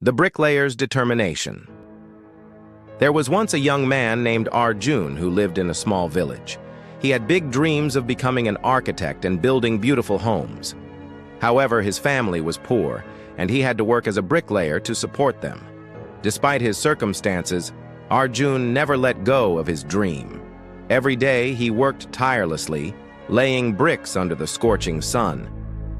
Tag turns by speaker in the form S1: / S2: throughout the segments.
S1: The Bricklayer's Determination. There was once a young man named Arjun who lived in a small village. He had big dreams of becoming an architect and building beautiful homes. However, his family was poor, and he had to work as a bricklayer to support them. Despite his circumstances, Arjun never let go of his dream. Every day, he worked tirelessly, laying bricks under the scorching sun.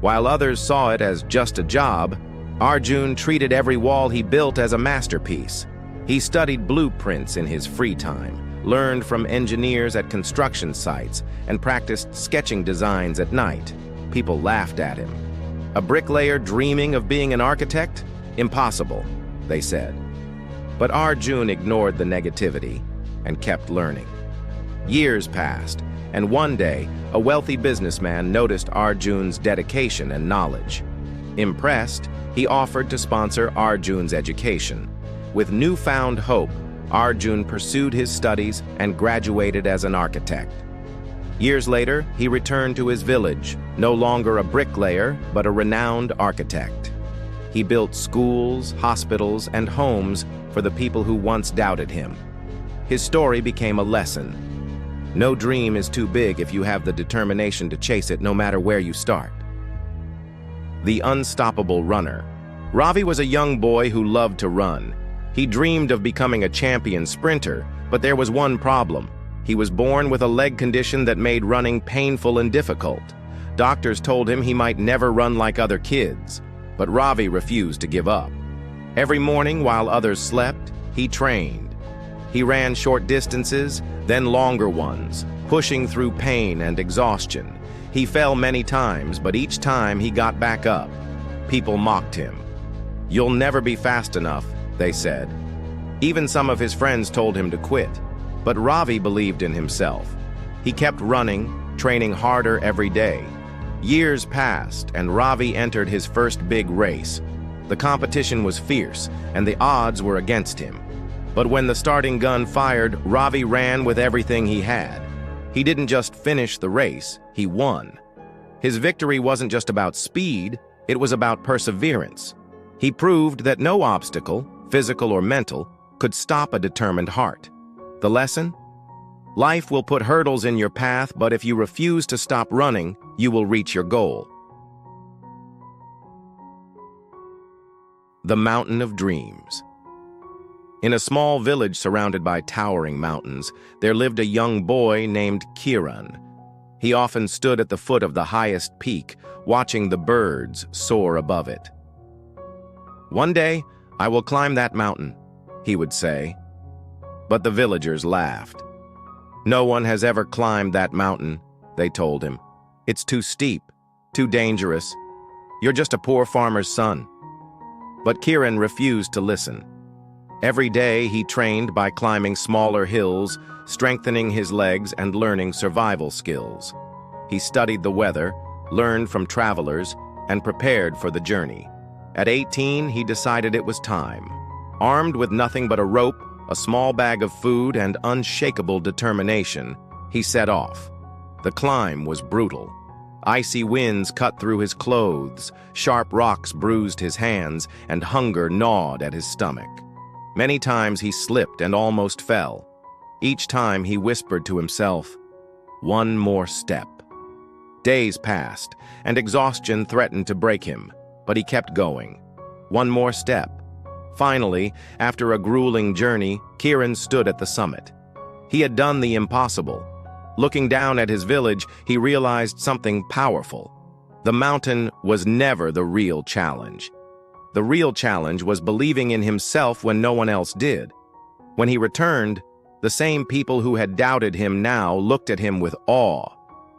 S1: While others saw it as just a job, Arjun treated every wall he built as a masterpiece. He studied blueprints in his free time, learned from engineers at construction sites, and practiced sketching designs at night. People laughed at him. A bricklayer dreaming of being an architect? Impossible, they said. But Arjun ignored the negativity and kept learning. Years passed, and one day, a wealthy businessman noticed Arjun's dedication and knowledge. Impressed, he offered to sponsor Arjun's education. With newfound hope, Arjun pursued his studies and graduated as an architect. Years later, he returned to his village, no longer a bricklayer, but a renowned architect. He built schools, hospitals, and homes for the people who once doubted him. His story became a lesson. No dream is too big if you have the determination to chase it no matter where you start. The Unstoppable Runner. Ravi was a young boy who loved to run. He dreamed of becoming a champion sprinter, but there was one problem. He was born with a leg condition that made running painful and difficult. Doctors told him he might never run like other kids, but Ravi refused to give up. Every morning while others slept, he trained. He ran short distances, then longer ones, pushing through pain and exhaustion. He fell many times, but each time he got back up. People mocked him. "You'll never be fast enough," they said. Even some of his friends told him to quit. But Ravi believed in himself. He kept running, training harder every day. Years passed, and Ravi entered his first big race. The competition was fierce, and the odds were against him. But when the starting gun fired, Ravi ran with everything he had. He didn't just finish the race, he won. His victory wasn't just about speed, it was about perseverance. He proved that no obstacle, physical or mental, could stop a determined heart. The lesson? Life will put hurdles in your path, but if you refuse to stop running, you will reach your goal. The Mountain of Dreams. In a small village surrounded by towering mountains, there lived a young boy named Kiran. He often stood at the foot of the highest peak, watching the birds soar above it. "One day, I will climb that mountain," he would say. But the villagers laughed. "No one has ever climbed that mountain," they told him. "It's too steep, too dangerous. You're just a poor farmer's son." But Kiran refused to listen. Every day he trained by climbing smaller hills, strengthening his legs and learning survival skills. He studied the weather, learned from travelers, and prepared for the journey. At 18, he decided it was time. Armed with nothing but a rope, a small bag of food, and unshakable determination, he set off. The climb was brutal. Icy winds cut through his clothes, sharp rocks bruised his hands, and hunger gnawed at his stomach. Many times he slipped and almost fell. Each time he whispered to himself, "One more step." Days passed, and exhaustion threatened to break him, but he kept going. One more step. Finally, after a grueling journey, Kiran stood at the summit. He had done the impossible. Looking down at his village, he realized something powerful. The mountain was never the real challenge. The real challenge was believing in himself when no one else did. When he returned, the same people who had doubted him now looked at him with awe.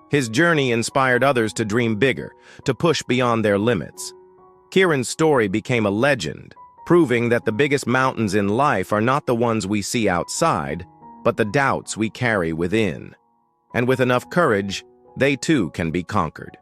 S1: His journey inspired others to dream bigger, to push beyond their limits. Kiran's story became a legend, proving that the biggest mountains in life are not the ones we see outside, but the doubts we carry within. And with enough courage, they too can be conquered.